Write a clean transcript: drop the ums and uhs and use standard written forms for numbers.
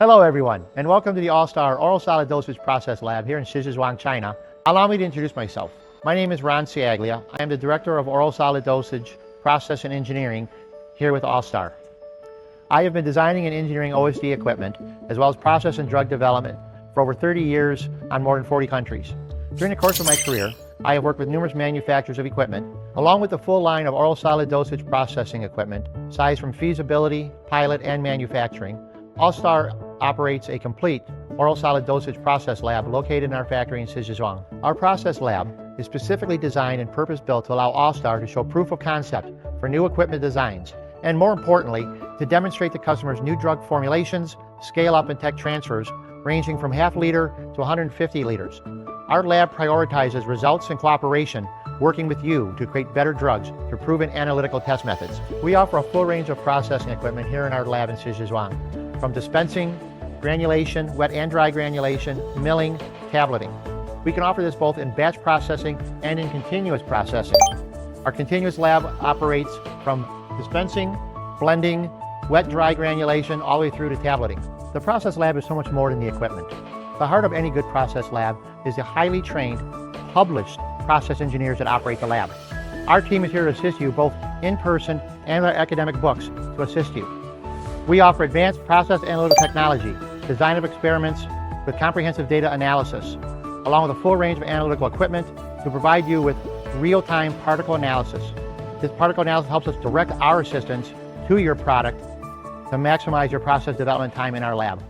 Hello everyone, and welcome to the AUSTAR Oral Solid Dosage Process Lab here in Shijiazhuang, China. Allow me to introduce myself. My name is Ron Ciaglia. I am the Director of Oral Solid Dosage Process and Engineering here with AUSTAR. I have been designing and engineering OSD equipment, as well as process and drug development for over 30 years on more than 40 countries. During the course of my career, I have worked with numerous manufacturers of equipment, along with the full line of oral solid dosage processing equipment, sized from feasibility, pilot, and manufacturing. AUSTAR operates a complete oral solid dosage process lab located in our factory in Shijiazhuang. Our process lab is specifically designed and purpose-built to allow AUSTAR to show proof of concept for new equipment designs, and more importantly, to demonstrate to customers new drug formulations, scale-up and tech transfers, ranging from half liter to 150 liters. Our lab prioritizes results and cooperation, working with you to create better drugs through proven analytical test methods. We offer a full range of processing equipment here in our lab in Shijiazhuang, from dispensing, granulation, wet and dry granulation, milling, tableting. We can offer this both in batch processing and in continuous processing. Our continuous lab operates from dispensing, blending, wet-dry granulation, all the way through to tableting. The process lab is so much more than the equipment. The heart of any good process lab is the highly trained, published process engineers that operate the lab. Our team is here to assist you both in person and with our academic books to assist you. We offer advanced process analytical technology, design of experiments with comprehensive data analysis, along with a full range of analytical equipment to provide you with real-time particle analysis. This particle analysis helps us direct our assistance to your product to maximize your process development time in our lab.